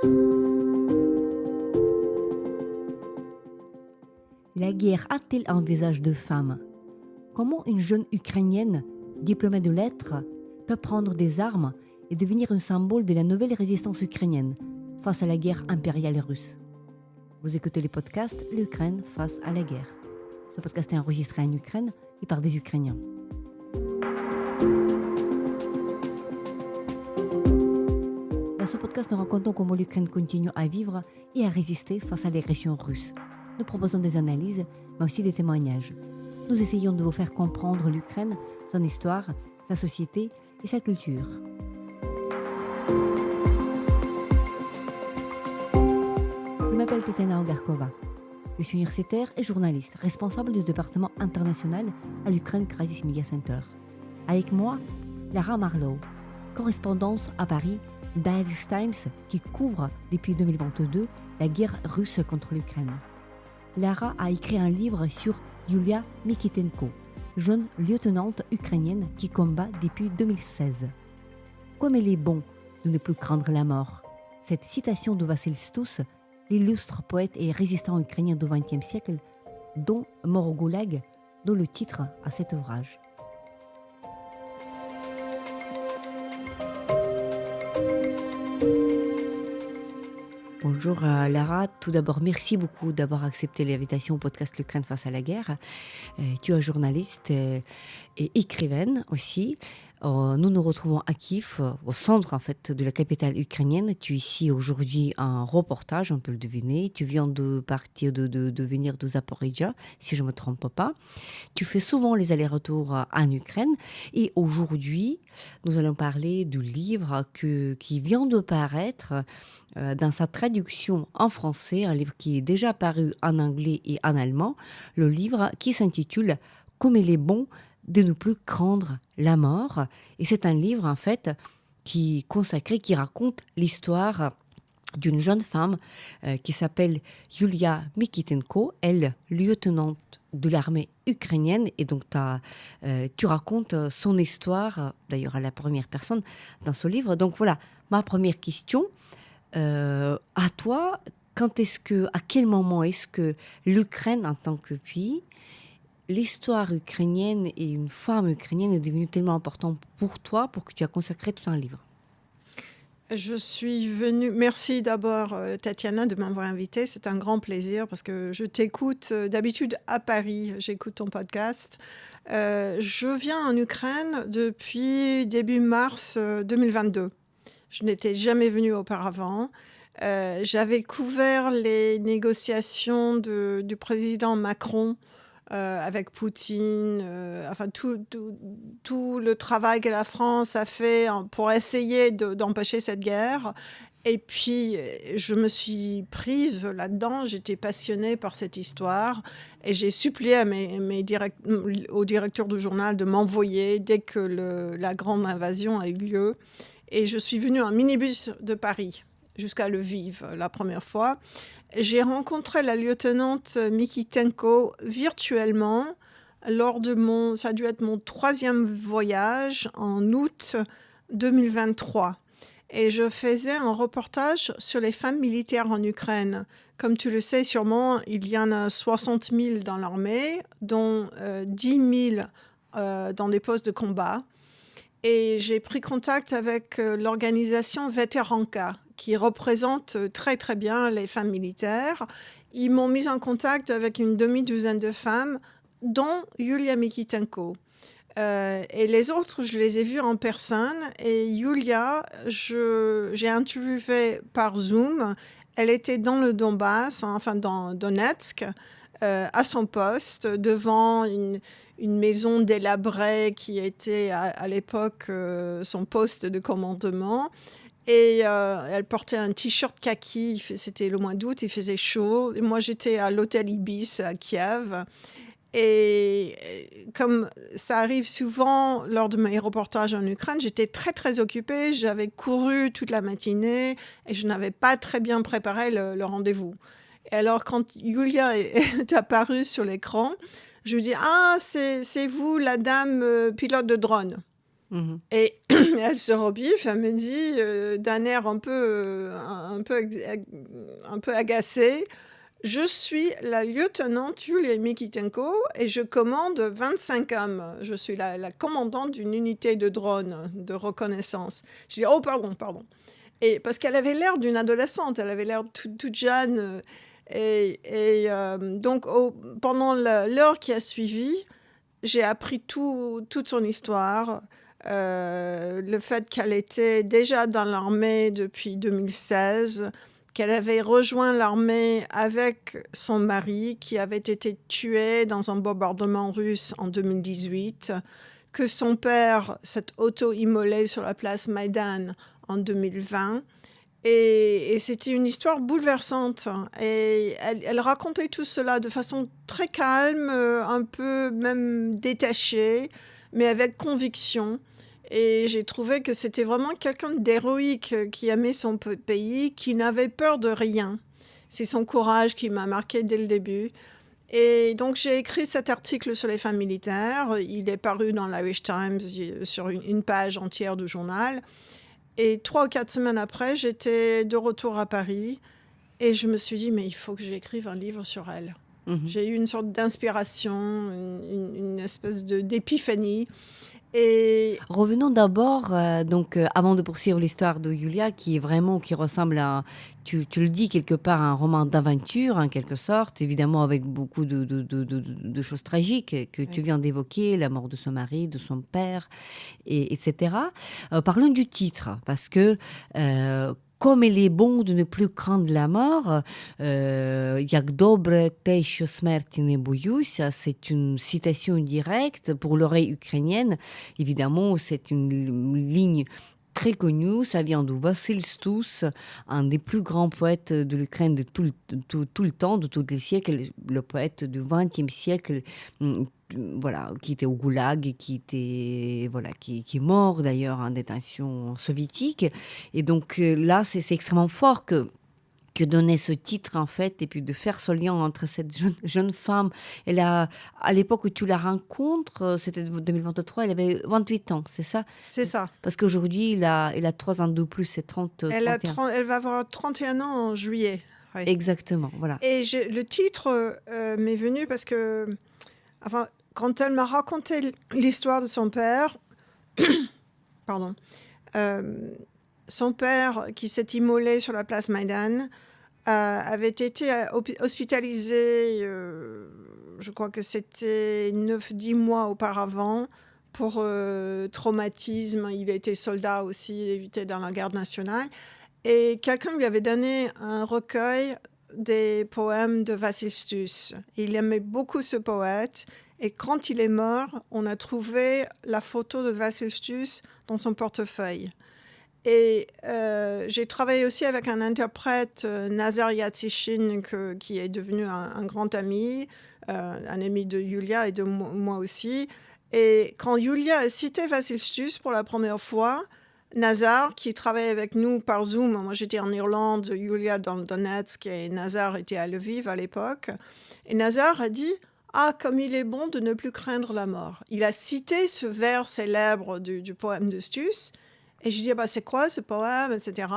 La guerre a-t-elle un visage de femme? Comment une jeune Ukrainienne, diplômée de lettres, peut prendre des armes et devenir un symbole de la nouvelle résistance ukrainienne face à la guerre impériale russe? Vous écoutez le podcast L'Ukraine face à la guerre. Ce podcast est enregistré en Ukraine et par des Ukrainiens. Dans ce podcast, nous racontons comment l'Ukraine continue à vivre et à résister face à l'agression russe. Nous proposons des analyses, mais aussi des témoignages. Nous essayons de vous faire comprendre l'Ukraine, son histoire, sa société et sa culture. Je m'appelle Tatiana Ogarkova. Je suis universitaire et journaliste, responsable du département international à l'Ukraine Crisis Media Center. Avec moi, Lara Marlow, correspondante à Paris d'Irish Times qui couvre depuis 2022 la guerre russe contre l'Ukraine. Lara a écrit un livre sur Yulia Mikitenko, jeune lieutenante ukrainienne qui combat depuis 2016. Comme il est bon de ne plus craindre la mort. Cette citation de Vassili Stous, l'illustre poète et résistant ukrainien du XXe siècle, dont Mort au Goulag, donne le titre à cet ouvrage. Bonjour Lara, tout d'abord merci beaucoup d'avoir accepté l'invitation au podcast L'Ukraine face à la guerre. Tu es journaliste et écrivaine aussi. Nous nous retrouvons à Kiev, au centre en fait de la capitale ukrainienne. Tu es ici aujourd'hui en reportage, on peut le deviner. Tu viens de partir de venir de Zaporizhzhia, si je ne me trompe pas. Tu fais souvent les allers-retours en Ukraine. Et aujourd'hui, nous allons parler du livre qui vient de paraître dans sa traduction en français, un livre qui est déjà paru en anglais et en allemand, le livre qui s'intitule « Comme il est bon de ne plus craindre la mort ». Et c'est un livre, en fait, qui raconte l'histoire d'une jeune femme qui s'appelle Yulia Mikitenko, elle, lieutenante de l'armée ukrainienne. Et donc, tu racontes son histoire, d'ailleurs à la première personne, dans ce livre. Donc voilà, ma première question. À toi, à quel moment est-ce que l'Ukraine en tant que pays, l'histoire ukrainienne et une femme ukrainienne est devenue tellement importante pour toi, pour que tu as consacré tout un livre? Je suis venue. Merci d'abord, Tatiana, de m'avoir invitée. C'est un grand plaisir parce que je t'écoute d'habitude à Paris. J'écoute ton podcast. Je viens en Ukraine depuis début mars 2022. Je n'étais jamais venue auparavant. J'avais couvert les négociations du président Macron avec Poutine, tout le travail que la France a fait pour essayer d'empêcher cette guerre. Et puis, je me suis prise là-dedans, j'étais passionnée par cette histoire et j'ai supplié au directeur du journal de m'envoyer dès que la grande invasion a eu lieu. Et je suis venue en minibus de Paris jusqu'à Lviv la première fois. J'ai rencontré la lieutenante Mikitenko virtuellement ça a dû être mon 3e voyage en août 2023. Et je faisais un reportage sur les femmes militaires en Ukraine. Comme tu le sais sûrement, il y en a 60 000 dans l'armée, dont 10 000 dans des postes de combat. Et j'ai pris contact avec l'organisation Veteranka, qui représente très très bien les femmes militaires. Ils m'ont mis en contact avec une demi-douzaine de femmes, dont Yulia Mikitenko. Et les autres, je les ai vues en personne. Et Yulia, j'ai interviewé par Zoom. Elle était dans le Donbass, dans Donetsk, à son poste, devant une maison délabrée qui était à l'époque son poste de commandement. Et elle portait un t-shirt kaki, c'était le mois d'août, il faisait chaud. Et moi, j'étais à l'hôtel Ibis à Kiev. Et comme ça arrive souvent lors de mes reportages en Ukraine, j'étais très, très occupée. J'avais couru toute la matinée et je n'avais pas très bien préparé le rendez-vous. Et alors, quand Yulia est apparue sur l'écran, je lui dis « Ah, c'est vous, la dame pilote de drone ». Mhm. Et elle se rebiffe, elle me dit d'un air un peu agacé, je suis la lieutenante Yulia Mikitenko et je commande 25 hommes. Je suis la commandante d'une unité de drones de reconnaissance. Je dis, oh, pardon, pardon. Et parce qu'elle avait l'air d'une adolescente, elle avait l'air toute jeune. Donc, pendant l'heure qui a suivi, j'ai appris toute son histoire. Le fait qu'elle était déjà dans l'armée depuis 2016, qu'elle avait rejoint l'armée avec son mari qui avait été tué dans un bombardement russe en 2018, que son père s'est auto-immolé sur la place Maïdan en 2020. Et c'était une histoire bouleversante. Et elle racontait tout cela de façon très calme, un peu même détachée, mais avec conviction. Et j'ai trouvé que c'était vraiment quelqu'un d'héroïque qui aimait son pays, qui n'avait peur de rien. C'est son courage qui m'a marqué dès le début. Et donc, j'ai écrit cet article sur les femmes militaires. Il est paru dans l'Irish Times sur une page entière du journal. Et 3 ou 4 semaines après, j'étais de retour à Paris et je me suis dit, mais il faut que j'écrive un livre sur elle. J'ai eu une sorte d'inspiration, une espèce d'épiphanie. Et Revenons d'abord, avant de poursuivre l'histoire de Julia, qui ressemble à, tu le dis quelque part, un roman d'aventure, en quelque sorte, évidemment avec beaucoup de choses tragiques que tu viens d'évoquer, la mort de son mari, de son père, etc. Parlons du titre, parce que comme il est bon de ne plus craindre la mort, jak dobre te що смерті не боюся, c'est une citation directe pour l'oreille ukrainienne. Évidemment, c'est une ligne très connue, ça vient de Vassil Stous, un des plus grands poètes de l'Ukraine de tout le temps, de tous les siècles, le poète du XXe siècle, voilà, qui était au goulag, qui est mort d'ailleurs en détention soviétique. Et donc là, c'est extrêmement fort que donner ce titre en fait, et puis de faire ce lien entre cette jeune femme. Elle a, à l'époque où tu la rencontres, c'était 2023, elle avait 28 ans, c'est ça? c'est ça. Parce qu'aujourd'hui, elle a 3 ans de plus, c'est 30, Elle 31. va avoir 31 ans en juillet. Oui. Exactement, voilà. Et le titre m'est venu parce que, enfin, quand elle m'a raconté l'histoire de son père, pardon, son père qui s'est immolé sur la place Maïdan avait été hospitalisé, je crois que c'était 9-10 mois auparavant, pour traumatisme. Il était soldat aussi, il était dans la garde nationale. Et quelqu'un lui avait donné un recueil des poèmes de Vassil Stous. Il aimait beaucoup ce poète. Et quand il est mort, on a trouvé la photo de Vassil Stous dans son portefeuille. Et j'ai travaillé aussi avec un interprète, Nazar Yatsishin, qui est devenu un grand ami, un ami de Julia et de moi aussi. Et quand Julia a cité Vassil Stous pour la première fois, Nazar, qui travaillait avec nous par Zoom, moi j'étais en Irlande, Julia dans le Donetsk et Nazar était à Lviv à l'époque, et Nazar a dit « Ah, comme il est bon de ne plus craindre la mort ». Il a cité ce vers célèbre du poème de Stous, et je dis « c'est quoi ce poème ?» etc.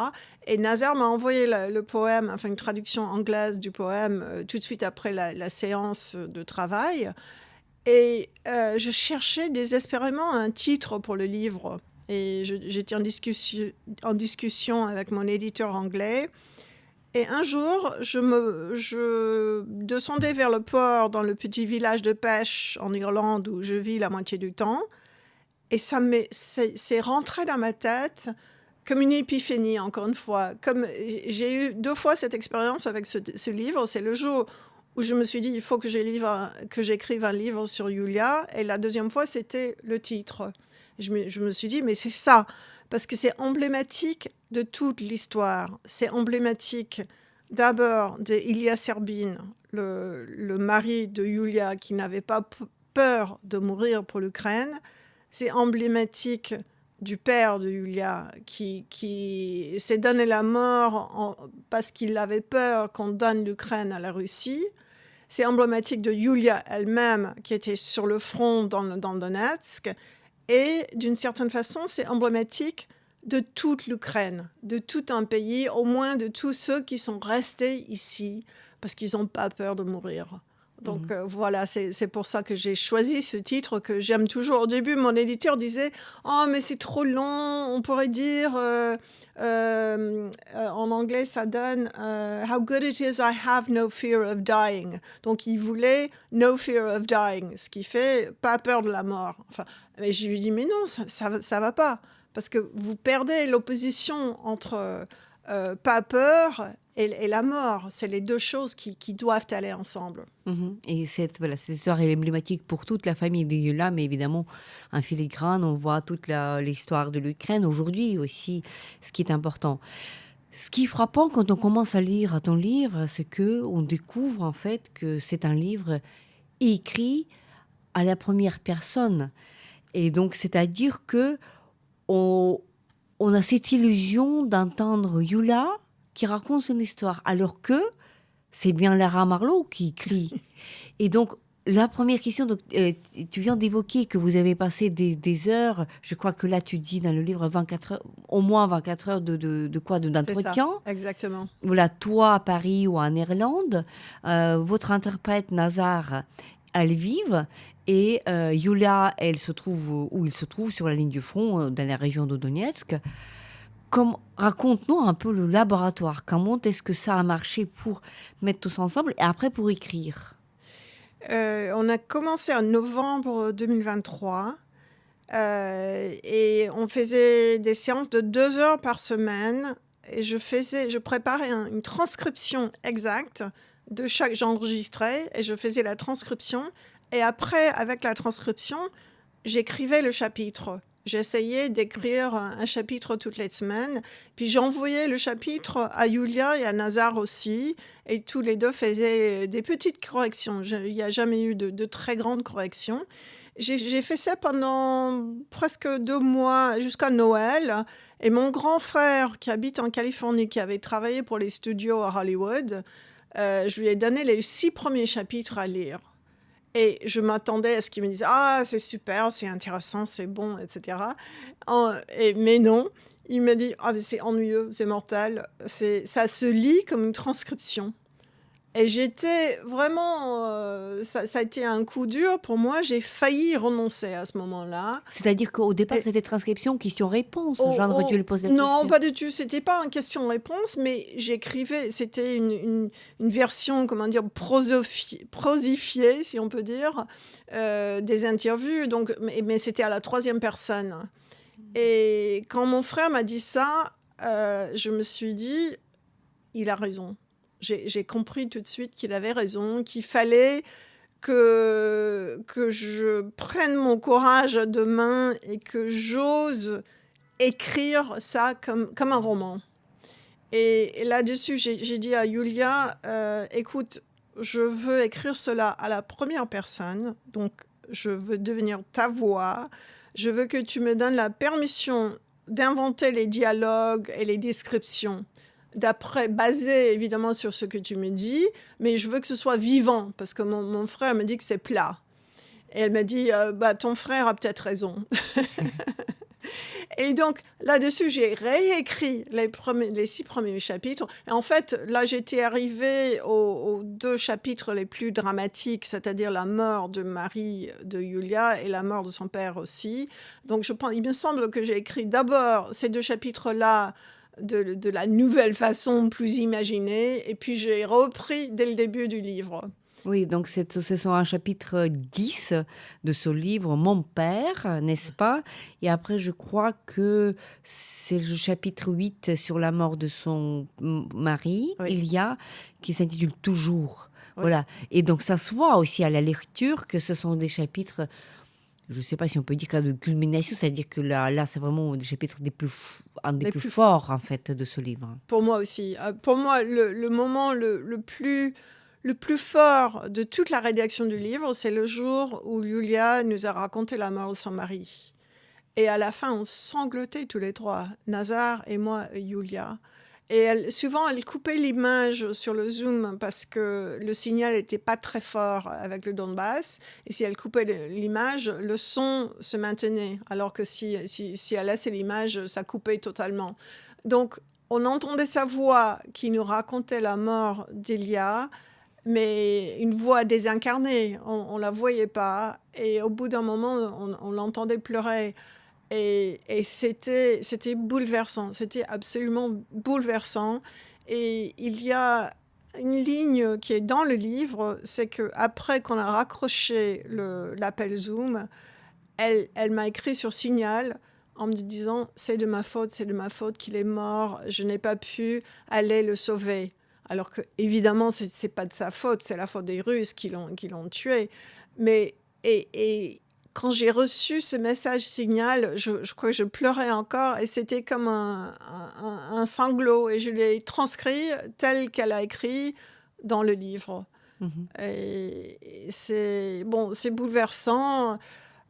Et Nazar m'a envoyé le poème, enfin une traduction anglaise du poème, tout de suite après la séance de travail. Et je cherchais désespérément un titre pour le livre. Et j'étais en discussion avec mon éditeur anglais. Et un jour, je descendais vers le port dans le petit village de pêche en Irlande où je vis la moitié du temps. Et c'est rentré dans ma tête comme une épiphanie, encore une fois. Comme j'ai eu 2 fois cette expérience avec ce livre. C'est le jour où je me suis dit, il faut que j'écrive un livre sur Julia. Et la deuxième fois, c'était le titre. Je me suis dit, mais c'est ça, parce que c'est emblématique de toute l'histoire. C'est emblématique d'abord de Ilya Serbin, le mari de Julia, qui n'avait pas peur de mourir pour l'Ukraine. C'est emblématique du père de Julia, qui s'est donné la mort parce qu'il avait peur qu'on donne l'Ukraine à la Russie. C'est emblématique de Julia elle-même, qui était sur le front dans le Donetsk. Et d'une certaine façon, c'est emblématique de toute l'Ukraine, de tout un pays, au moins de tous ceux qui sont restés ici parce qu'ils n'ont pas peur de mourir. Donc voilà, c'est pour ça que j'ai choisi ce titre que j'aime toujours. Au début, mon éditeur disait « Oh, mais c'est trop long, on pourrait dire... en anglais, ça donne How good it is I have no fear of dying ». Donc, il voulait « No fear of dying », ce qui fait « pas peur de la mort ». Enfin, mais je lui dis « Mais non, ça va pas ». Parce que vous perdez l'opposition entre pas peur et la mort. C'est les deux choses qui doivent aller ensemble. Et cette histoire est emblématique pour toute la famille de Yulia, mais évidemment, en filigrane, on voit toute l'histoire de l'Ukraine aujourd'hui aussi, ce qui est important. Ce qui est frappant quand on commence à lire ton livre, c'est qu'on découvre en fait que c'est un livre écrit à la première personne. Et donc, c'est-à-dire que on a cette illusion d'entendre Yulia qui raconte son histoire, alors que c'est bien Lara Marlowe qui écrit. Et donc, la première question, donc, tu viens d'évoquer que vous avez passé des heures, je crois que là tu dis dans le livre 24 heures, au moins 24 heures d'entretien. C'est ça, exactement. Voilà, toi à Paris ou en Irlande, votre interprète Nazar à Lviv, et Yulia, elle se trouve où il se trouve, sur la ligne du front, dans la région de Donetsk. Raconte-nous un peu le laboratoire. Comment est-ce que ça a marché pour mettre tous ensemble et après pour écrire? On a commencé en novembre 2023 et on faisait des séances de 2 heures par semaine. Et je préparais une transcription exacte de chaque... J'enregistrais et je faisais la transcription. Et après, avec la transcription, j'écrivais le chapitre. J'essayais d'écrire un chapitre toutes les semaines. Puis j'envoyais le chapitre à Yulia et à Nazar aussi. Et tous les deux faisaient des petites corrections. Il n'y a jamais eu de très grandes corrections. J'ai fait ça pendant presque 2 mois, jusqu'à Noël. Et mon grand frère, qui habite en Californie, qui avait travaillé pour les studios à Hollywood, je lui ai donné les 6 premiers chapitres à lire. Et je m'attendais à ce qu'il me dise « Ah, c'est super, c'est intéressant, c'est bon, etc. » Mais non, il m'a dit « Ah, mais c'est ennuyeux, c'est mortel, ça se lit comme une transcription. » Et j'étais vraiment... ça a été un coup dur pour moi. J'ai failli renoncer à ce moment-là. C'est-à-dire qu'au départ, c'était transcription, question-réponse. Genre, tu lui poses la question. Non, pas du tout. C'était pas une question-réponse, mais j'écrivais... C'était une version, comment dire, prosifiée, si on peut dire, des interviews. Donc, mais c'était à la 3e personne. Et quand mon frère m'a dit ça, je me suis dit, il a raison. J'ai compris tout de suite qu'il avait raison, qu'il fallait que je prenne mon courage à 2 mains et que j'ose écrire ça comme un roman. Et là-dessus, j'ai dit à Yulia, écoute, je veux écrire cela à la première personne, donc je veux devenir ta voix, je veux que tu me donnes la permission d'inventer les dialogues et les descriptions. Basé évidemment sur ce que tu me dis, mais je veux que ce soit vivant, parce que mon frère me dit que c'est plat. Et elle m'a dit, ton frère a peut-être raison. Et donc, là-dessus, j'ai réécrit les 6 premiers chapitres. Et en fait, là, j'étais arrivée aux 2 chapitres les plus dramatiques, c'est-à-dire la mort de Marie de Yulia et la mort de son père aussi. Donc, il me semble que j'ai écrit d'abord ces 2 chapitres-là, de la nouvelle façon plus imaginée, et puis j'ai repris dès le début du livre. Oui, donc ce sont un chapitre 10 de ce livre, Mon père, n'est-ce pas? Et après, je crois que c'est le chapitre 8 sur la mort de son mari, Oui. Ilia, qui s'intitule Toujours. Oui. Voilà. Et donc, ça se voit aussi à la lecture que ce sont des chapitres... Je ne sais pas si on peut dire de culmination, c'est-à-dire que là c'est vraiment des chapitres un des plus forts, en fait, de ce livre. Pour moi aussi. Pour moi, le moment le plus fort de toute la rédaction du livre, c'est le jour où Yulia nous a raconté la mort de son mari. Et à la fin, on sanglotait tous les 3, Nazar et moi et Yulia. Et souvent, elle coupait l'image sur le Zoom parce que le signal n'était pas très fort avec le Donbass. Et si elle coupait l'image, le son se maintenait. Alors que si elle laissait l'image, ça coupait totalement. Donc, on entendait sa voix qui nous racontait la mort d'Elia, mais une voix désincarnée. On ne la voyait pas. Et au bout d'un moment, on l'entendait pleurer. Et c'était bouleversant, c'était absolument bouleversant. Et il y a une ligne qui est dans le livre, c'est qu'après qu'on a raccroché l'appel Zoom, elle m'a écrit sur Signal en me disant « c'est de ma faute qu'il est mort, je n'ai pas pu aller le sauver ». Alors que évidemment, c'est pas de sa faute, c'est la faute des Russes qui l'ont tué. Mais quand j'ai reçu ce message Signal, je crois que je pleurais encore et c'était comme un sanglot et je l'ai transcrit tel qu'elle a écrit dans le livre. Et c'est bouleversant,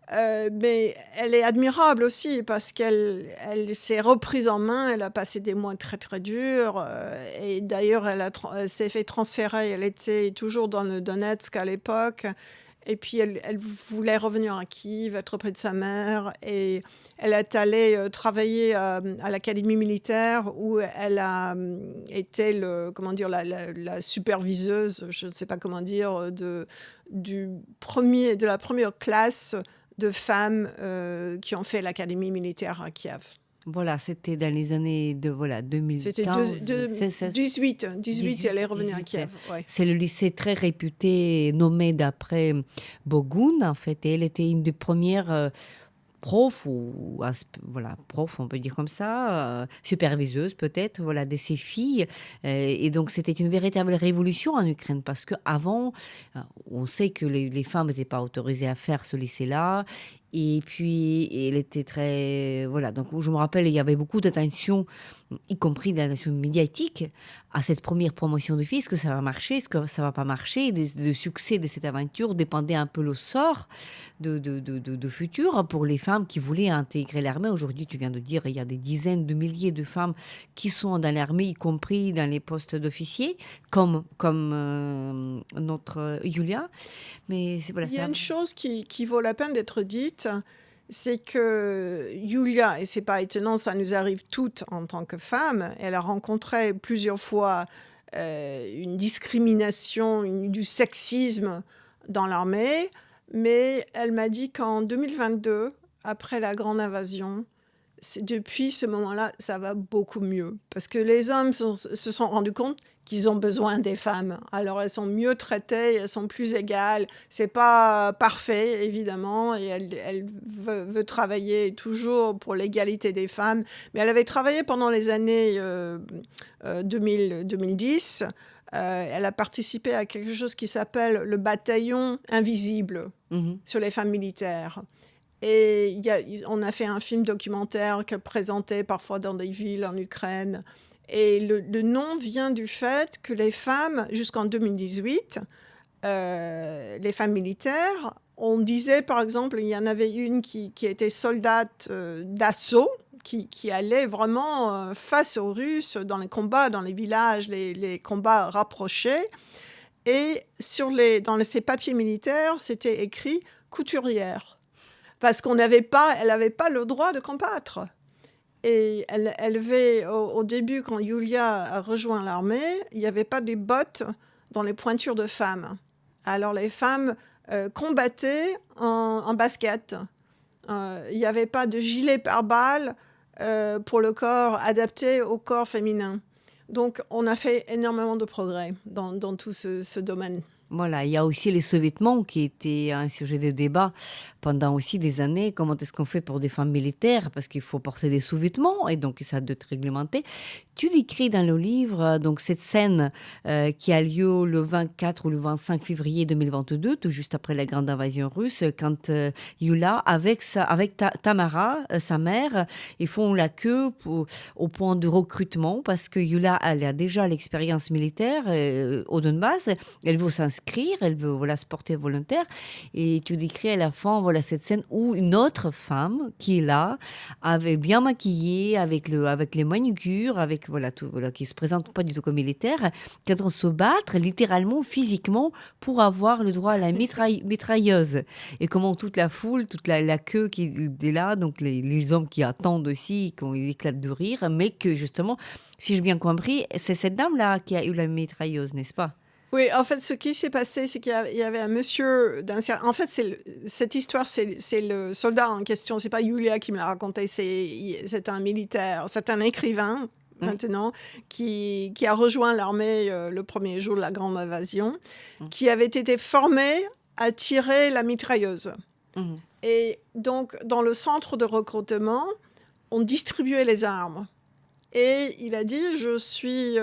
mais elle est admirable aussi parce qu'elle s'est reprise en main, elle a passé des mois très très durs et d'ailleurs elle s'est fait transférer, elle était toujours dans le Donetsk à l'époque. Et puis, elle voulait revenir à Kiev, être près de sa mère. Et elle est allée travailler à l'académie militaire où elle a été la superviseuse, je ne sais pas comment dire, de la première classe de femmes qui ont fait l'académie militaire à Kiev. Voilà, c'était dans les années 2015. C'était 18, elle est revenue à Kiev. Ouais. C'est le lycée très réputé, nommé d'après Bogun, en fait. Et elle était une des premières prof, on peut dire comme ça, superviseuse peut-être, de ces filles. Et donc, c'était une véritable révolution en Ukraine parce qu'avant, on sait que les femmes n'étaient pas autorisées à faire ce lycée-là. Et puis, elle était très... donc je me rappelle, il y avait beaucoup d'attention, y compris d'attention médiatique, à cette première promotion de filles. Est-ce que ça va marcher? Est-ce que ça va pas marcher? Le succès de cette aventure dépendait un peu le sort de futur pour les femmes qui voulaient intégrer l'armée. Aujourd'hui, tu viens de dire, il y a des dizaines de milliers de femmes qui sont dans l'armée, y compris dans les postes d'officiers, comme notre Yulia. Mais il y a une chose qui vaut la peine d'être dite, c'est que Yulia, et c'est pas étonnant, ça nous arrive toutes en tant que femmes, elle a rencontré plusieurs fois une discrimination, du sexisme dans l'armée, mais elle m'a dit qu'en 2022, après la grande invasion, depuis ce moment-là, ça va beaucoup mieux. Parce que les hommes se sont rendus compte qu'ils ont besoin des femmes. Alors, elles sont mieux traitées, elles sont plus égales. C'est pas parfait, évidemment, et elle veut travailler toujours pour l'égalité des femmes. Mais elle avait travaillé pendant les années 2010. Elle a participé à quelque chose qui s'appelle le bataillon invisible sur les femmes militaires. Et on a fait un film documentaire qu'elle présentait parfois dans des villes en Ukraine. Et le nom vient du fait que les femmes, jusqu'en 2018, les femmes militaires, on disait par exemple, il y en avait une qui était soldate d'assaut, qui allait vraiment face aux Russes dans les combats, dans les villages, les combats rapprochés. Et dans ces papiers militaires, c'était écrit « couturière ». Parce elle n'avait pas le droit de combattre. Et elle avait, au début, quand Yulia a rejoint l'armée, il n'y avait pas des bottes dans les pointures de femmes. Alors les femmes combattaient en basket. Il n'y avait pas de gilet pare-balles pour le corps adapté au corps féminin. Donc on a fait énormément de progrès dans tout ce domaine. Voilà, il y a aussi les sous-vêtements qui étaient un sujet de débat pendant aussi des années. Comment est-ce qu'on fait pour des femmes militaires? Parce qu'il faut porter des sous-vêtements et donc ça doit être réglementé. Tu décris dans le livre donc cette scène qui a lieu le 24 ou le 25 février 2022, tout juste après la grande invasion russe, quand Yulia, avec Tamara, sa mère, ils font la queue au point de recrutement parce que Yulia, elle a déjà l'expérience militaire au Donbass. Elle veut s'inscrire s'inscrire, elle veut voilà, se porter volontaire. Et tu décris à la fin voilà, cette scène où une autre femme qui est là, bien maquillée, avec les manucures, avec voilà, tout, voilà, qui se présente pas du tout comme militaire, qui est en train de se battre littéralement, physiquement, pour avoir le droit à la mitrailleuse. Et comment toute la foule, toute la queue qui est là, donc les hommes qui attendent aussi, qui éclatent de rire, mais que justement, si j'ai bien compris, c'est cette dame-là qui a eu la mitrailleuse, n'est-ce pas? Oui, en fait, ce qui s'est passé, c'est qu'il y avait un monsieur En fait, cette histoire, c'est le soldat en question. C'est pas Julia qui me l'a raconté. C'est un militaire, c'est un écrivain maintenant qui a rejoint l'armée le premier jour de la grande invasion, qui avait été formé à tirer la mitrailleuse. Et donc, dans le centre de recrutement, on distribuait les armes. Et il a dit, je suis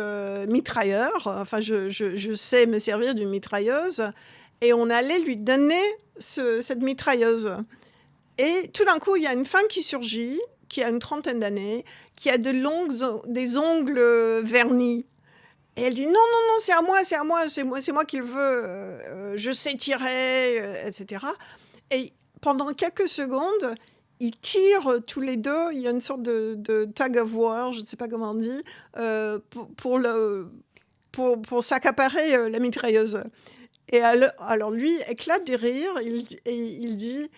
mitrailleur, enfin je sais me servir d'une mitrailleuse. Et on allait lui donner cette mitrailleuse. Et tout d'un coup, il y a une femme qui surgit, qui a une trentaine d'années, qui a des ongles vernis. Et elle dit, non, c'est à moi, c'est moi qui le veux, je sais tirer, etc. Et pendant quelques secondes, ils tirent tous les deux. Il y a une sorte de tug of war, je ne sais pas comment on dit, pour s'accaparer la mitrailleuse. Et alors lui éclate de rire. Il dit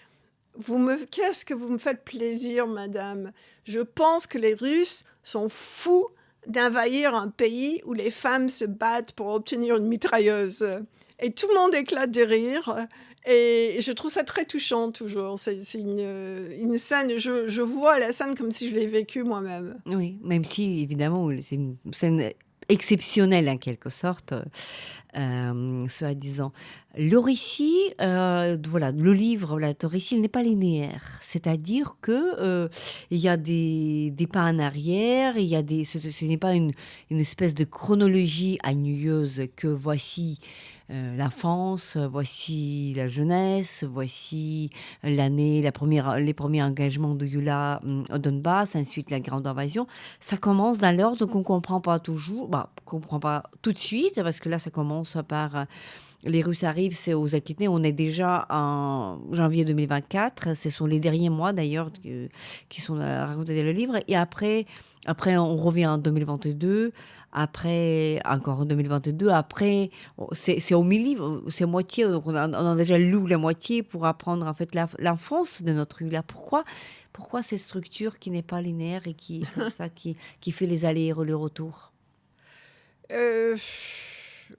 qu'est-ce que vous me faites plaisir, madame. Je pense que les Russes sont fous d'envahir un pays où les femmes se battent pour obtenir une mitrailleuse. Et tout le monde éclate de rire. Et je trouve ça très touchant, toujours. C'est une scène, je vois la scène comme si je l'ai vécue moi-même. Oui, même si, évidemment, c'est une scène exceptionnelle, en quelque sorte, soi-disant. Le récit, voilà, le livre, voilà, ton récit, il n'est pas linéaire. C'est-à-dire que il y a des pas en arrière, ce n'est pas une espèce de chronologie ennuyeuse que voici l'enfance, voici la jeunesse, voici les premiers engagements de Yula au Donbass, ensuite la grande invasion. Ça commence dans l'ordre qu'on ne comprend pas toujours, qu'on ne comprend pas tout de suite, parce que là, ça commence par... les Russes arrivent, c'est aux Aquitaine, on est déjà en janvier 2024, ce sont les derniers mois d'ailleurs qui sont racontés dans le livre, et après on revient en 2022, après encore en 2022, après c'est au milieu, c'est moitié, donc on a déjà lu la moitié pour apprendre en fait l'enfance de notre Yulia. Pourquoi cette structure qui n'est pas linéaire et qui comme ça, qui fait les allers et les retours?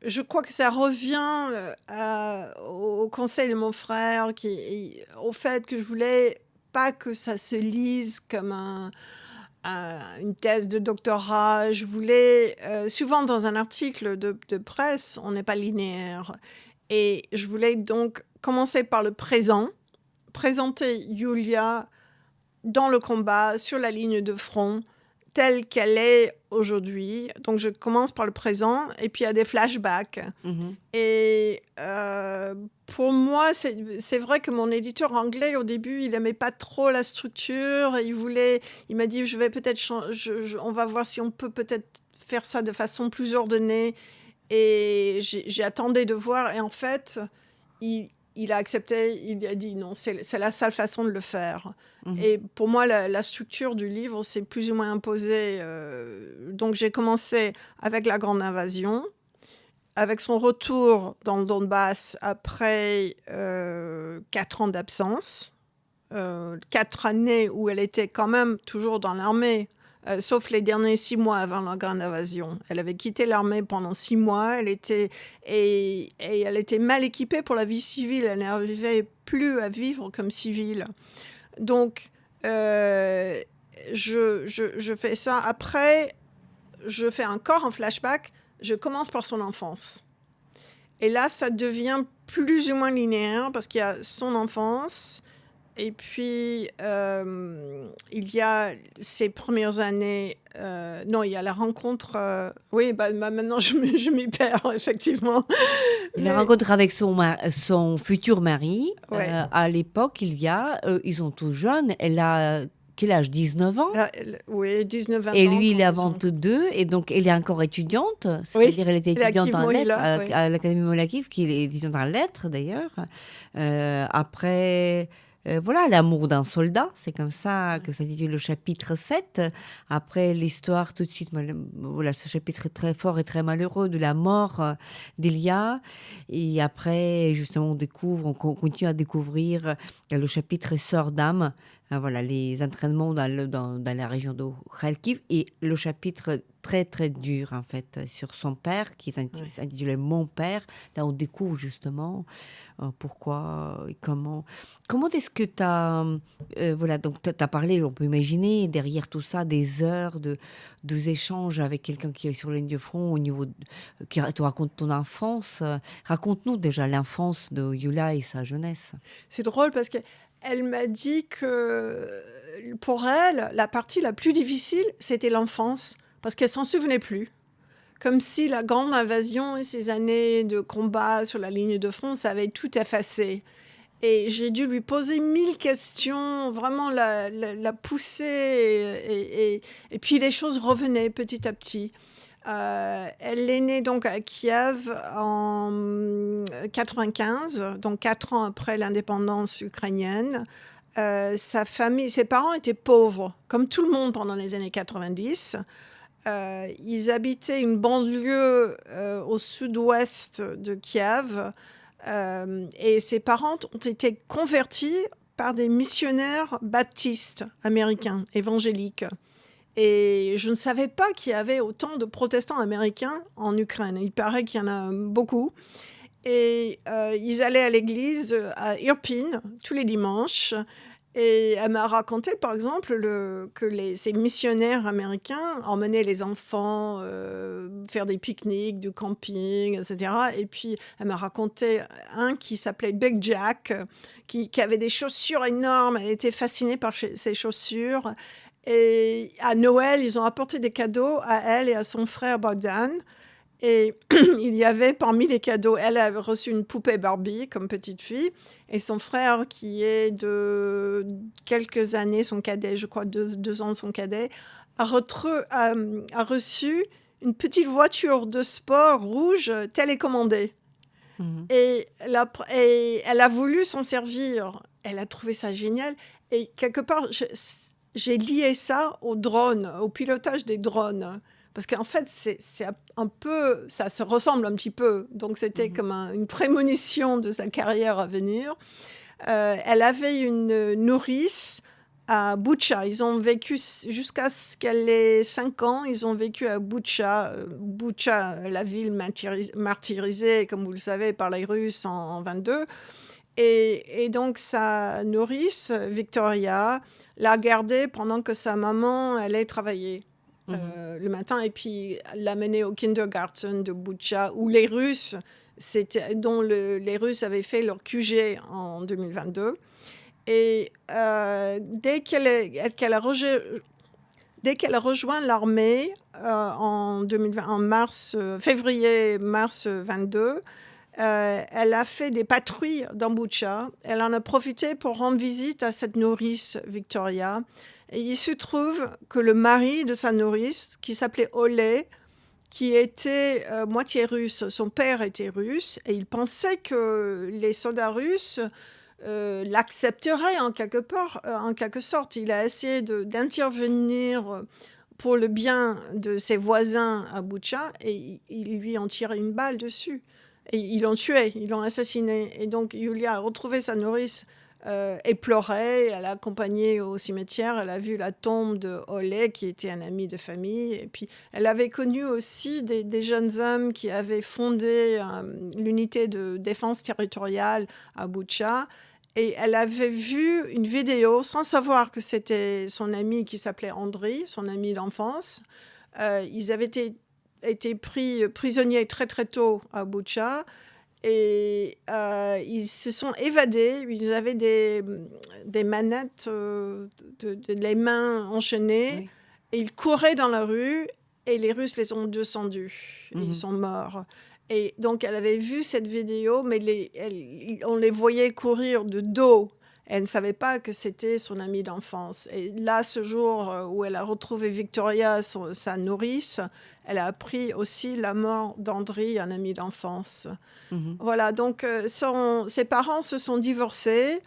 Je crois que ça revient au conseil de mon frère, au fait que je voulais pas que ça se lise comme une thèse de doctorat. Je voulais, souvent dans un article de presse, on n'est pas linéaire. Et je voulais donc commencer par le présent, présenter Yulia dans le combat, sur la ligne de front, telle qu'elle est aujourd'hui. Donc, je commence par le présent et puis il y a des flashbacks. Et pour moi, c'est vrai que mon éditeur anglais, au début, il n'aimait pas trop la structure. Il m'a dit, je vais peut-être on va voir si on peut peut-être faire ça de façon plus ordonnée. Et j'ai attendu de voir. Et en fait, il a accepté, il a dit non, c'est la seule façon de le faire. Et pour moi, la structure du livre, c'est plus ou moins imposé. Donc, j'ai commencé avec la grande invasion, avec son retour dans le Donbass après 4 ans d'absence, 4 années où elle était quand même toujours dans l'armée, sauf les derniers 6 mois avant la grande invasion. Elle avait quitté l'armée pendant 6 mois. Elle était mal équipée pour la vie civile. Elle n'arrivait plus à vivre comme civile. Donc, je fais ça. Après, je fais encore un flashback. Je commence par son enfance. Et là, ça devient plus ou moins linéaire parce qu'il y a son enfance. Et puis, il y a ses premières années... non, il y a la rencontre... oui, maintenant, je m'y perds, effectivement. La rencontre avec son futur mari. Ouais. À l'époque, ils sont tous jeunes. Elle a quel âge? 19 ans? Là, oui, 19-20 Et ans. lui, il est quand à ils sont- 22, et donc elle est encore étudiante, Oui, c'est-à-dire elle était il a étudiante Kiev en lettres Mohila, oui. à l'Académie Moulakiv, qui est étudiante en lettres d'ailleurs. Après, voilà, l'amour d'un soldat, c'est comme ça que s'intitule le chapitre 7. Après, l'histoire tout de suite, voilà, ce chapitre très fort et très malheureux de la mort d'Elia. Et après, justement, on continue à découvrir le chapitre Sœur d'âme. Voilà, les entraînements dans la région de Kharkiv, et le chapitre très très dur en fait sur son père qui est intitulé Mon père. Là, on découvre justement pourquoi et comment. Comment est-ce que tu as... voilà, donc tu as parlé, on peut imaginer derrière tout ça des heures de échanges avec quelqu'un qui est sur la ligne de front qui te raconte ton enfance. Raconte-nous déjà l'enfance de Yula et sa jeunesse. C'est drôle parce qu'elle m'a dit que pour elle, la partie la plus difficile, c'était l'enfance, parce qu'elle s'en souvenait plus. Comme si la grande invasion et ces années de combat sur la ligne de front, ça avait tout effacé. Et j'ai dû lui poser 1000 questions, vraiment la pousser. Et puis les choses revenaient petit à petit. Elle est née donc à Kiev en 95, donc 4 ans après l'indépendance ukrainienne. Sa famille, ses parents étaient pauvres, comme tout le monde pendant les années 90. Ils habitaient une banlieue au sud-ouest de Kiev. Et ses parents ont été convertis par des missionnaires baptistes américains, évangéliques. Et je ne savais pas qu'il y avait autant de protestants américains en Ukraine. Il paraît qu'il y en a beaucoup. Et ils allaient à l'église à Irpin tous les dimanches. Et elle m'a raconté, par exemple, que ces missionnaires américains emmenaient les enfants faire des pique-niques, du camping, etc. Et puis, elle m'a raconté un qui s'appelait Big Jack, qui avait des chaussures énormes. Elle était fascinée par ses chaussures. Et à Noël, ils ont apporté des cadeaux à elle et à son frère Bogdan. Et il y avait parmi les cadeaux, elle avait reçu une poupée Barbie comme petite fille, et son frère, qui est de quelques années son cadet, je crois 2 ans son cadet, a reçu une petite voiture de sport rouge télécommandée. Et elle a voulu s'en servir. Elle a trouvé ça génial. Et quelque part, j'ai lié ça au drone, au pilotage des drones. Parce qu'en fait, c'est un peu, ça se ressemble un petit peu. Donc, c'était comme une prémonition de sa carrière à venir. Elle avait une nourrice à Boutcha. Ils ont vécu jusqu'à ce qu'elle ait 5 ans. Ils ont vécu à Boutcha. Boutcha, la ville martyrisée, comme vous le savez, par les Russes en 22. Et donc, sa nourrice, Victoria, l'a gardée pendant que sa maman allait travailler. Le matin, et puis l'amener au kindergarten de Boutcha, où les Russes, les Russes avaient fait leur QG en 2022. Et dès qu'elle a rejoint l'armée en 2020, en février-mars 22, elle a fait des patrouilles dans Boutcha. Elle en a profité pour rendre visite à cette nourrice, Victoria. Et il se trouve que le mari de sa nourrice, qui s'appelait Olé, qui était moitié russe, son père était russe, et il pensait que les soldats russes l'accepteraient en quelque sorte. Il a essayé d'intervenir pour le bien de ses voisins à Boutcha, et ils lui ont tiré une balle dessus. Et ils l'ont tué, ils l'ont assassiné. Et donc, Yulia a retrouvé sa nourrice et pleurait. Elle l'a accompagnée au cimetière. Elle a vu la tombe de Olé, qui était un ami de famille. Et puis, elle avait connu aussi des jeunes hommes qui avaient fondé l'unité de défense territoriale à Boutcha. Et elle avait vu une vidéo, sans savoir que c'était son ami qui s'appelait Andriy, son ami d'enfance. Ils avaient été pris prisonniers très très tôt à Boutcha. Et ils se sont évadés. Ils avaient des manettes, les mains enchaînées. Oui. Et ils couraient dans la rue et les Russes les ont descendus. Et ils sont morts. Et donc, elle avait vu cette vidéo, mais on les voyait courir de dos. Elle ne savait pas que c'était son amie d'enfance. Et là, ce jour où elle a retrouvé Victoria, sa nourrice, elle a appris aussi la mort d'Andri, un ami d'enfance. Voilà, donc ses parents se sont divorcés.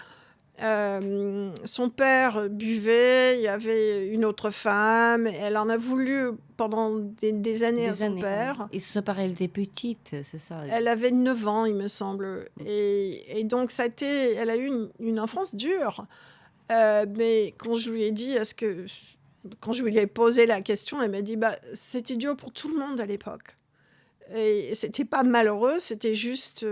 Son père buvait, il y avait une autre femme, elle en a voulu pendant des années à son père. Et elle était petite, c'est ça? Elle avait 9 ans, il me semble. Et donc, elle a eu une enfance dure. Mais quand je lui ai dit, quand je lui ai posé la question, elle m'a dit, c'était dur pour tout le monde à l'époque. Et c'était pas malheureux, c'était juste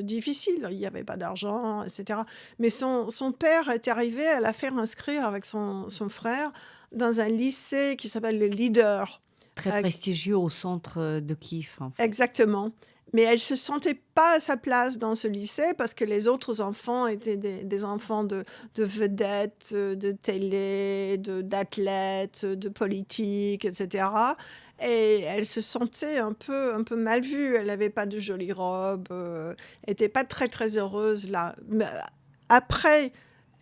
difficile. Il n'y avait pas d'argent, etc. Mais son père est arrivé à la faire inscrire avec son frère dans un lycée qui s'appelle le Leader. Très prestigieux au centre de Kiev. En fait. Exactement. Mais elle ne se sentait pas à sa place dans ce lycée parce que les autres enfants étaient des enfants de vedettes, de télé, d'athlètes, de politiques, etc. Et elle se sentait un peu mal vue. Elle n'avait pas de jolie robe, n'était pas très, très heureuse là. Mais après,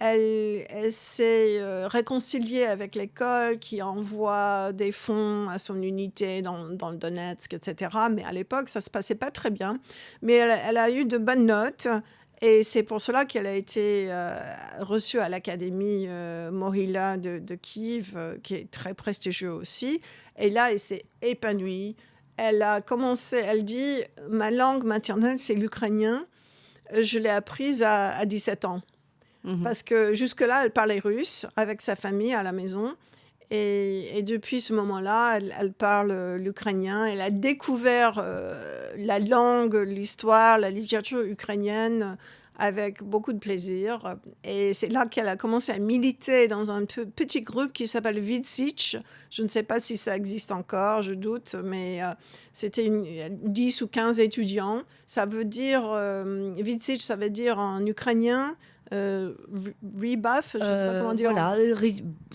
elle s'est réconciliée avec l'école qui envoie des fonds à son unité dans le Donetsk, etc. Mais à l'époque, ça ne se passait pas très bien. Mais elle a eu de bonnes notes. Et c'est pour cela qu'elle a été reçue à l'Académie Mohila de Kiev, qui est très prestigieux aussi. Et là, elle s'est épanouie. Elle a commencé, elle dit, ma langue maternelle, c'est l'ukrainien. Je l'ai apprise à 17 ans. Parce que jusque-là, elle parlait russe avec sa famille à la maison. Et depuis ce moment-là, elle parle l'ukrainien. Elle a découvert la langue, l'histoire, la littérature ukrainienne avec beaucoup de plaisir. Et c'est là qu'elle a commencé à militer dans un petit groupe qui s'appelle Vitsich. Je ne sais pas si ça existe encore, je doute, mais c'était 10 ou 15 étudiants. Ça veut dire, Vitsich, ça veut dire en ukrainien, rebuff, je ne sais pas comment dire. Voilà,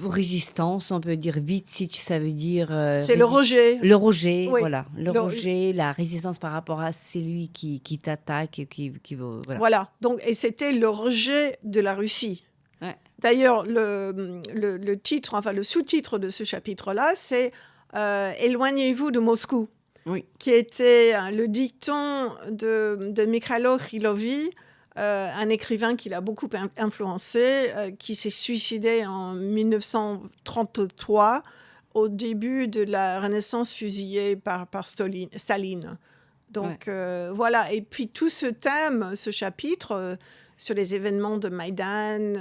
résistance, on peut dire Vitsich, ça veut dire... c'est le rejet. Le rejet, oui. Voilà. Le rejet, la résistance par rapport à celui qui t'attaque. Voilà. Donc, et c'était le rejet de la Russie. Ouais. D'ailleurs, le titre, enfin le sous-titre de ce chapitre-là, c'est Éloignez-vous de Moscou, qui était le dicton de Mikhailo Krylovy, un écrivain qui l'a beaucoup influencé, qui s'est suicidé en 1933, au début de la Renaissance fusillée par Staline. Donc voilà, et puis tout ce thème, ce chapitre sur les événements de Maïdan,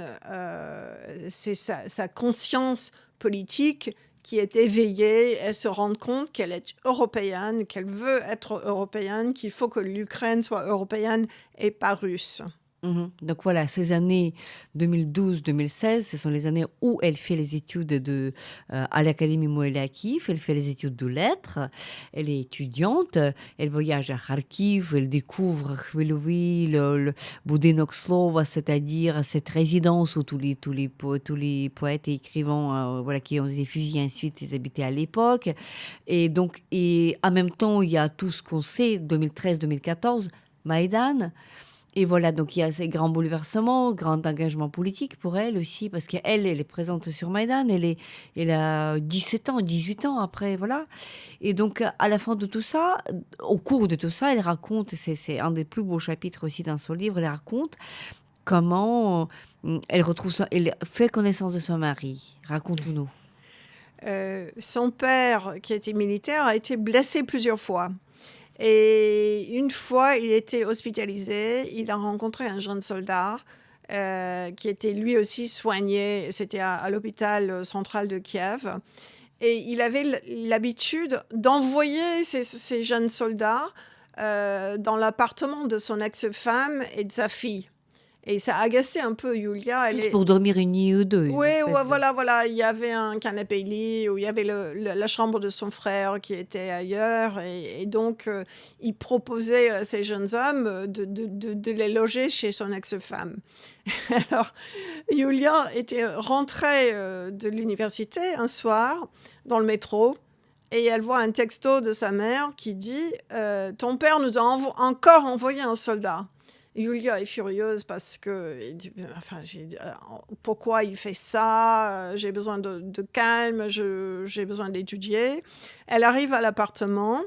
c'est sa conscience politique qui est éveillée, elle se rend compte qu'elle est européenne, qu'elle veut être européenne, qu'il faut que l'Ukraine soit européenne et pas russe. Donc voilà, ces années 2012-2016, ce sont les années où elle fait les études à l'Académie Mohila à Kiev, elle fait les études de lettres, elle est étudiante, elle voyage à Kharkiv, elle découvre Khmelovy, le Budynok Slova, c'est-à-dire cette résidence où tous les poètes et écrivains qui ont été fusillés ensuite, ils habitaient à l'époque. Et donc, en même temps, il y a tout ce qu'on sait, 2013-2014, Maïdan. Et voilà, donc il y a ces grands bouleversements, grand engagement politique pour elle aussi, parce qu'elle est présente sur Maïdan, elle a 17 ans, 18 ans après, voilà. Et donc, à la fin de tout ça, au cours de tout ça, elle raconte, c'est un des plus beaux chapitres aussi dans son livre, elle raconte comment elle fait connaissance de son mari. Raconte-nous. Son père, qui était militaire, a été blessé plusieurs fois. Et une fois, il était hospitalisé. Il a rencontré un jeune soldat qui était lui aussi soigné. C'était à l'hôpital central de Kiev. Et il avait l'habitude d'envoyer ces jeunes soldats dans l'appartement de son ex-femme et de sa fille. Et ça agaçait un peu Yulia. Juste pour dormir une nuit ou deux. Oui, voilà. Il y avait un canapé-lit où il y avait la chambre de son frère qui était ailleurs. Et donc, il proposait à ces jeunes hommes de les loger chez son ex-femme. Alors, Yulia était rentrée de l'université un soir dans le métro. Et elle voit un texto de sa mère qui dit « Ton père nous a encore envoyé un soldat ». Julia est furieuse parce que, enfin, pourquoi il fait ça? J'ai besoin de calme, j'ai besoin d'étudier. Elle arrive à l'appartement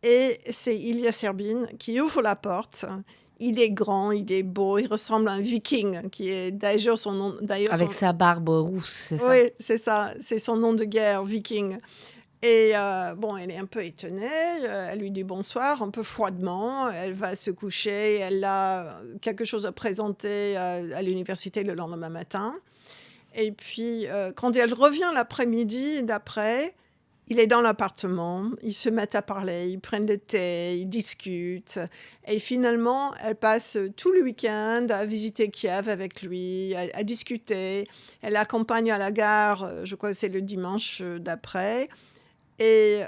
et c'est Ilya Serbin qui ouvre la porte. Il est grand, il est beau, il ressemble à un viking, qui est d'ailleurs son nom. Avec sa barbe rousse, c'est ça? Oui, c'est ça, c'est son nom de guerre, viking. Et bon, elle est un peu étonnée, elle lui dit bonsoir, un peu froidement, elle va se coucher, elle a quelque chose à présenter à l'université le lendemain matin. Et puis, quand elle revient l'après-midi d'après, il est dans l'appartement, ils se mettent à parler, ils prennent le thé, ils discutent. Et finalement, elle passe tout le week-end à visiter Kiev avec lui, à discuter. Elle l'accompagne à la gare, je crois que c'est le dimanche d'après. Et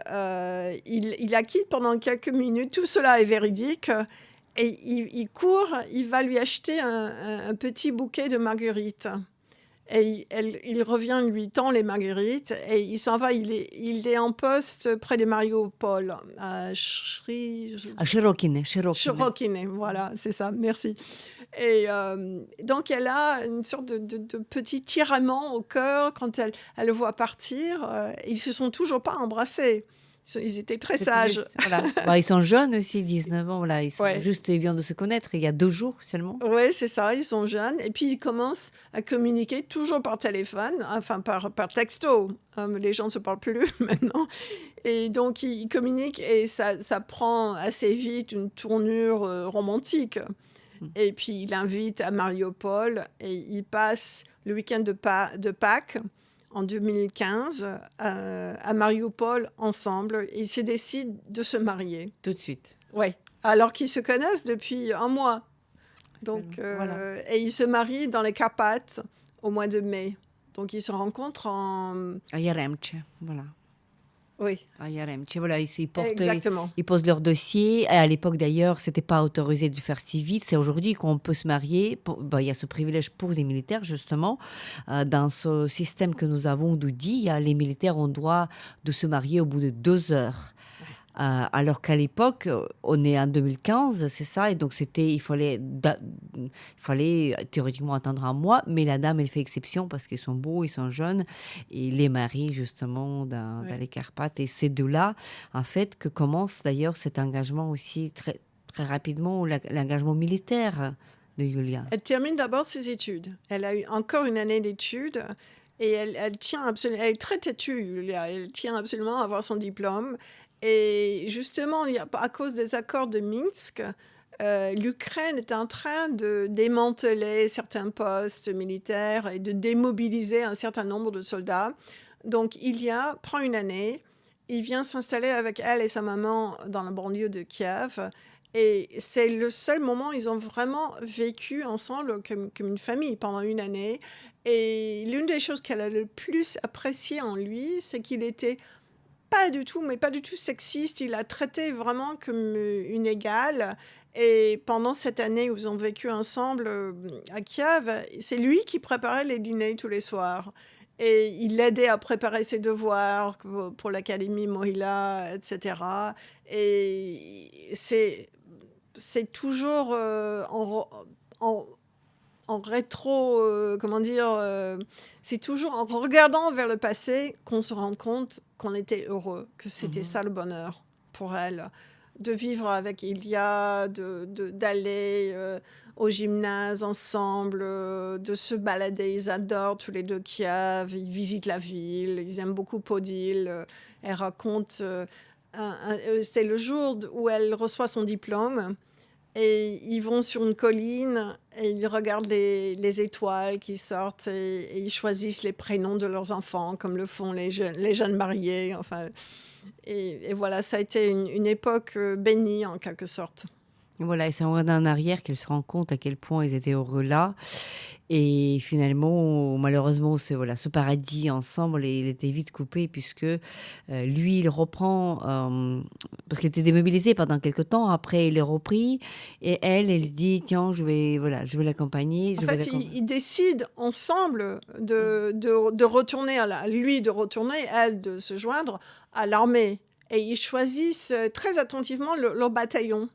il la quitte pendant quelques minutes. Tout cela est véridique. Et il court, il va lui acheter un petit bouquet de marguerites. Et il revient, lui tend les marguerites et il s'en va. Il est en poste près de Mariupol, à Cherokine. Cherokine, voilà, c'est ça, merci. Et donc, elle a une sorte de petit tiraillement au cœur quand elle le voit partir. Ils ne se sont toujours pas embrassés. Ils étaient très sages. Juste, voilà. Bah, ils sont jeunes aussi, 19 ans. Voilà. Ils sont juste, ils viennent de se connaître il y a 2 jours seulement. Oui, c'est ça, ils sont jeunes. Et puis, ils commencent à communiquer toujours par téléphone, enfin par texto. Les gens ne se parlent plus maintenant. Et donc, ils communiquent et ça prend assez vite une tournure romantique. Et puis, il l'invite à Mariupol et ils passent le week-end de Pâques en 2015 à Mariupol ensemble. Et ils se décident de se marier. Tout de suite. Oui, alors qu'ils se connaissent depuis un mois. Donc, voilà. Et ils se marient dans les Carpates au mois de mai. Donc, ils se rencontrent à Yaremche, voilà. Oui. À Yaremche, voilà, Exactement. Ils posent leur dossier. Et à l'époque, d'ailleurs, c'était pas autorisé de faire si vite. C'est aujourd'hui qu'on peut se marier. Il y a ce privilège pour les militaires, justement. Dans ce système que nous avons d'Oudi, les militaires ont droit de se marier au bout de 2 heures. Alors qu'à l'époque, on est en 2015, c'est ça, et donc il fallait théoriquement attendre un mois, mais la dame, elle fait exception parce qu'ils sont beaux, ils sont jeunes, et ils les marient justement dans les Carpates. Et c'est de là, en fait, que commence d'ailleurs cet engagement aussi très, très rapidement, l'engagement militaire de Julia. Elle termine d'abord ses études. Elle a eu encore une année d'études. Et elle tient absolument, elle est très têtue, Julia. Elle tient absolument à avoir son diplôme. Et justement, à cause des accords de Minsk, l'Ukraine est en train de démanteler certains postes militaires et de démobiliser un certain nombre de soldats. Donc, Ilya prend une année, il vient s'installer avec elle et sa maman dans la banlieue de Kiev. Et c'est le seul moment où ils ont vraiment vécu ensemble comme une famille pendant une année. Et l'une des choses qu'elle a le plus apprécié en lui, c'est qu'il était pas du tout sexiste. Il l'a traité vraiment comme une égale. Et pendant cette année où ils ont vécu ensemble à Kiev, c'est lui qui préparait les dîners tous les soirs. Et il l'aidait à préparer ses devoirs pour l'Académie Mohila, etc. Et c'est toujours en rétro, c'est toujours en regardant vers le passé qu'on se rend compte qu'on était heureux, que c'était ça le bonheur pour elle, de vivre avec Ilya, d'aller au gymnase ensemble, de se balader. Ils adorent tous les deux Kiev, ils visitent la ville, ils aiment beaucoup Podil. Elle raconte, c'est le jour où elle reçoit son diplôme. Et ils vont sur une colline et ils regardent les étoiles qui sortent et ils choisissent les prénoms de leurs enfants, comme le font les jeunes mariés. Enfin, et voilà, ça a été une époque bénie en quelque sorte. Voilà, et c'est en regardant en arrière qu'elle se rend compte à quel point ils étaient heureux là. Et finalement, malheureusement, ce paradis ensemble, il était vite coupé puisque lui, il reprend, parce qu'il était démobilisé pendant quelque temps. Après, il est repris et elle dit, tiens, je vais l'accompagner. En fait, ils décident ensemble de retourner, lui de retourner, elle de se joindre à l'armée. Et ils choisissent très attentivement leur bataillon.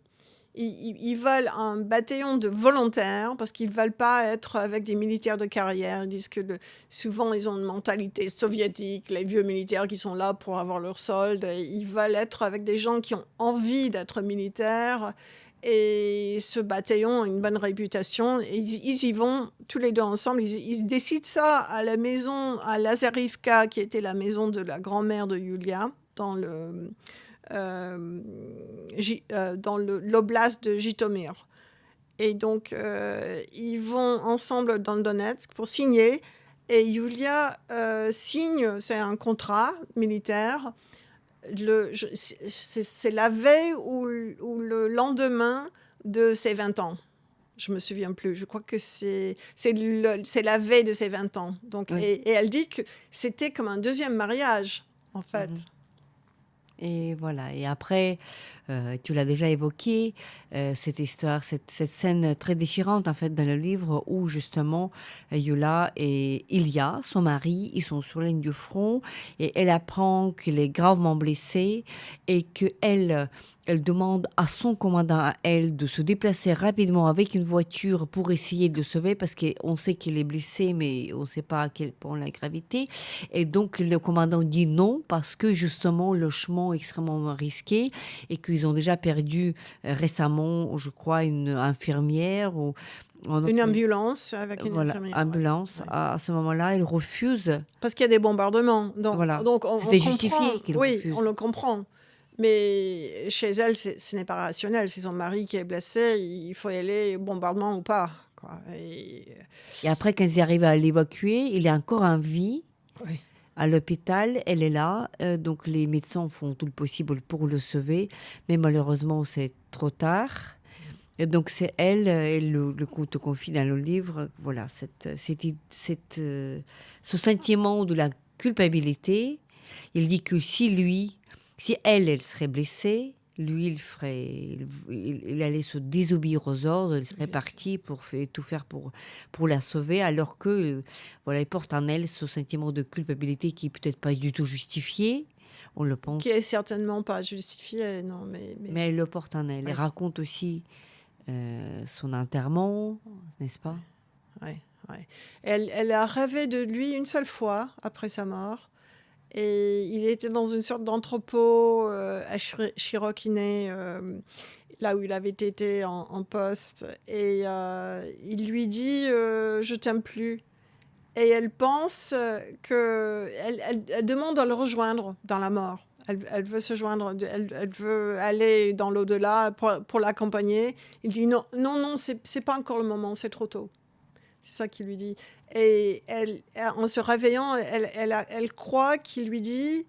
ils veulent un bataillon de volontaires parce qu'ils ne veulent pas être avec des militaires de carrière. Ils disent que souvent, ils ont une mentalité soviétique, les vieux militaires qui sont là pour avoir leur solde. Ils veulent être avec des gens qui ont envie d'être militaires. Et ce bataillon a une bonne réputation. Ils y vont tous les deux ensemble. Ils décident ça à la maison, à Lazarivka, qui était la maison de la grand-mère de Yulia, dans l'oblast de Jitomir. Et donc, ils vont ensemble dans le Donetsk pour signer. Et Yulia signe, c'est un contrat militaire. C'est la veille ou le lendemain de ses 20 ans. Je me souviens plus. Je crois que c'est la veille de ses 20 ans. Donc, oui. Et elle dit que c'était comme un deuxième mariage, en fait. Et voilà. Et après, tu l'as déjà évoqué, cette histoire, cette scène très déchirante, en fait, dans le livre, où justement, Yulia et Ilya, son mari, ils sont sur la ligne du front, et elle apprend qu'il est gravement blessé, et qu'elle demande à son commandant, à elle, de se déplacer rapidement avec une voiture pour essayer de le sauver, parce qu'on sait qu'il est blessé, mais on ne sait pas à quel point la gravité. Et donc, le commandant dit non, parce que justement, le chemin est extrêmement risqué, et qu'ils ont déjà perdu récemment, je crois, une infirmière. Ou une ambulance avec une infirmière. Ambulance. Ouais. À ce moment-là, ils refusent. Parce qu'il y a des bombardements. Donc, voilà. Donc c'était justifié qu'ils refusent. Oui, on le comprend. Mais chez elle, ce n'est pas rationnel. C'est son mari qui est blessé, il faut y aller, bombardement ou pas. Quoi. Et après, quand ils arrivent à l'évacuer, il est encore en vie. Oui. À l'hôpital, elle est là. Donc, les médecins font tout le possible pour le sauver. Mais malheureusement, c'est trop tard. Et donc, c'est elle te confie dans le livre, voilà, ce sentiment de la culpabilité. Il dit que si elle serait blessée, lui, il allait se désobéir aux ordres, il serait parti pour tout faire pour la sauver, alors que, voilà, il porte en elle ce sentiment de culpabilité qui est peut-être pas du tout justifié. On le pense. Qui est certainement pas justifié, non, mais elle le porte en elle. Ouais. Elle raconte aussi son enterrement, n'est-ce pas? Oui. Elle a rêvé de lui une seule fois après sa mort. Et il était dans une sorte d'entrepôt à Chirokine, là où il avait été en poste. Et il lui dit « Je t'aime plus ». Et elle pense elle demande à le rejoindre dans la mort. Elle veut se joindre, elle veut aller dans l'au-delà pour l'accompagner. Il dit non, c'est pas encore le moment, c'est trop tôt. C'est ça qu'il lui dit. Et en se réveillant, elle croit qu'il lui dit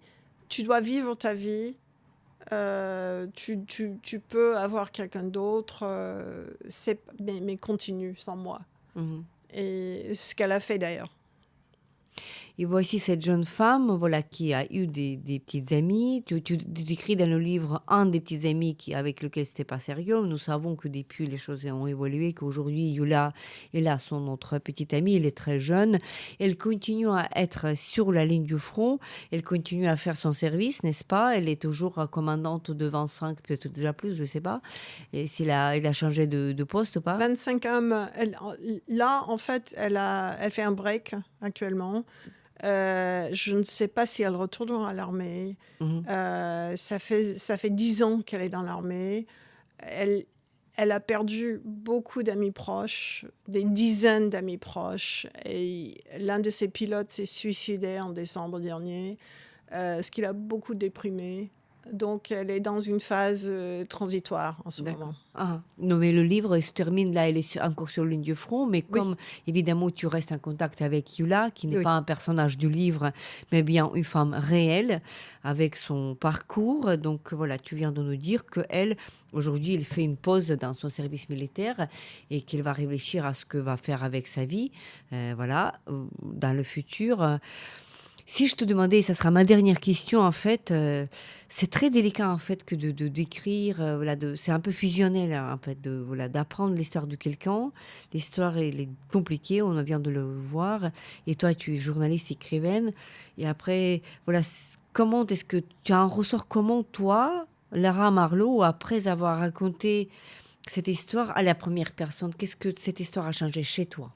tu dois vivre ta vie, tu peux avoir quelqu'un d'autre, mais continue sans moi. Mm-hmm. Et ce qu'elle a fait d'ailleurs. Et voici cette jeune femme, voilà, qui a eu des petites amies. Tu décris dans le livre un des petits amis avec lequel c'était pas sérieux. Nous savons que depuis les choses ont évolué, qu'aujourd'hui Yulia est là, son autre petite amie. Elle est très jeune. Elle continue à être sur la ligne du front. Elle continue à faire son service, n'est-ce pas? Elle est toujours commandante de 25, peut-être déjà plus, je sais pas. Et elle a changé de poste ou pas? 25 hommes. Là, en fait, elle fait un break actuellement. Je ne sais pas si elle retournera à l'armée. Mm-hmm. Ça fait 10 ans qu'elle est dans l'armée. Elle a perdu beaucoup d'amis proches, des dizaines d'amis proches. Et l'un de ses pilotes s'est suicidé en décembre dernier, ce qui l'a beaucoup déprimée. Donc, elle est dans une phase transitoire en ce moment. Ah, non, mais le livre se termine là, elle est encore sur la ligne du front, mais comme évidemment tu restes en contact avec Yulia, qui n'est pas un personnage du livre, mais bien une femme réelle, avec son parcours. Donc voilà, tu viens de nous dire qu'elle, aujourd'hui, elle fait une pause dans son service militaire et qu'elle va réfléchir à ce que va faire avec sa vie, voilà, dans le futur. Si je te demandais, ça sera ma dernière question en fait, c'est très délicat en fait que de d'écrire, voilà, c'est un peu fusionnel en fait, d'apprendre l'histoire de quelqu'un. L'histoire elle est compliquée, on vient de le voir. Et toi, tu es journaliste, écrivaine. Et après, voilà, comment est-ce que tu as un ressort? Comment toi, Lara Marlowe, après avoir raconté cette histoire à la première personne. Qu'est-ce que cette histoire a changé chez toi?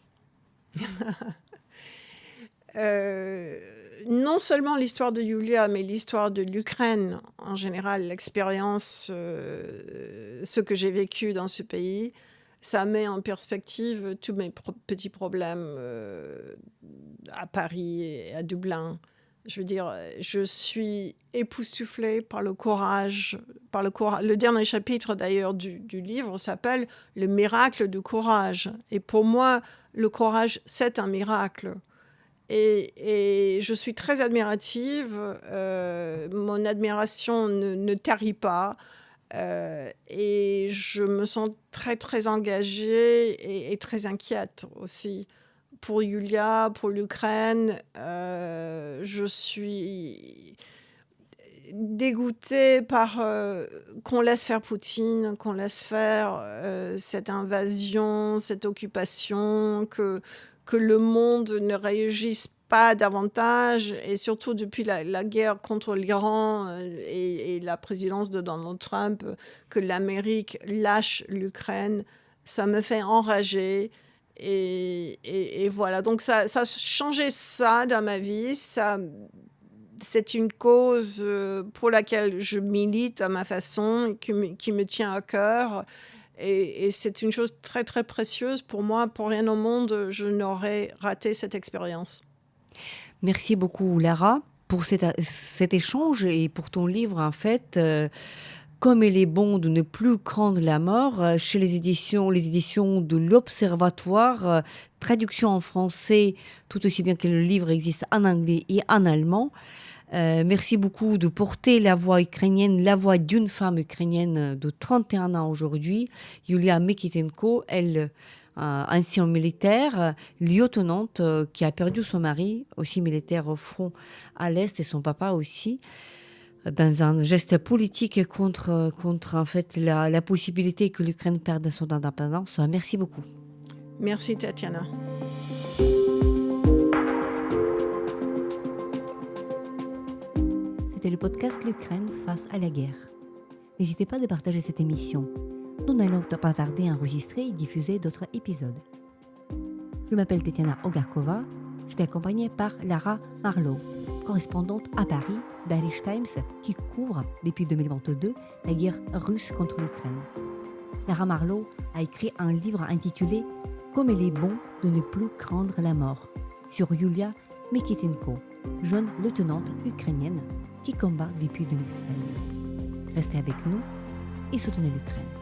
Non seulement l'histoire de Yulia, mais l'histoire de l'Ukraine en général, l'expérience, ce que j'ai vécu dans ce pays, ça met en perspective tous mes petits problèmes à Paris et à Dublin. Je veux dire, je suis époustouflée par le courage, Le dernier chapitre d'ailleurs du livre s'appelle Le miracle du courage. Et pour moi, le courage, c'est un miracle. Et je suis très admirative. Mon admiration ne tarit pas. Et je me sens très, très engagée et très inquiète aussi. Pour Yulia, pour l'Ukraine, je suis dégoûtée par qu'on laisse faire Poutine, qu'on laisse faire cette invasion, cette occupation, que le monde ne réagisse pas davantage, et surtout depuis la guerre contre l'Iran et la présidence de Donald Trump, que l'Amérique lâche l'Ukraine, ça me fait enrager. Et voilà, donc ça a changé ça dans ma vie. C'est une cause pour laquelle je milite à ma façon, qui me tient à cœur. Et c'est une chose très, très précieuse pour moi. Pour rien au monde, je n'aurais raté cette expérience. Merci beaucoup, Lara, pour cet échange et pour ton livre, en fait. Comme il est bon de ne plus craindre la mort, chez les éditions de l'Observatoire, traduction en français, tout aussi bien que le livre existe en anglais et en allemand. Merci beaucoup de porter la voix ukrainienne, la voix d'une femme ukrainienne de 31 ans aujourd'hui, Yulia Mykitenko, elle, ancienne militaire, lieutenante, qui a perdu son mari, aussi militaire au front à l'Est, et son papa aussi, dans un geste politique contre en fait la possibilité que l'Ukraine perde son indépendance. Merci beaucoup. Merci Tatiana. C'était le podcast L'Ukraine face à la guerre. N'hésitez pas à partager cette émission. Nous n'allons pas tarder à enregistrer et diffuser d'autres épisodes. Je m'appelle Tatiana Ogarkova. J'étais accompagnée par Lara Marlowe, correspondante à Paris d'Irish Times, qui couvre depuis 2022 la guerre russe contre l'Ukraine. Lara Marlowe a écrit un livre intitulé « Comme il est bon de ne plus craindre la mort » sur Yulia Mykitenko, jeune lieutenante ukrainienne qui combat depuis 2016. Restez avec nous et soutenez l'Ukraine.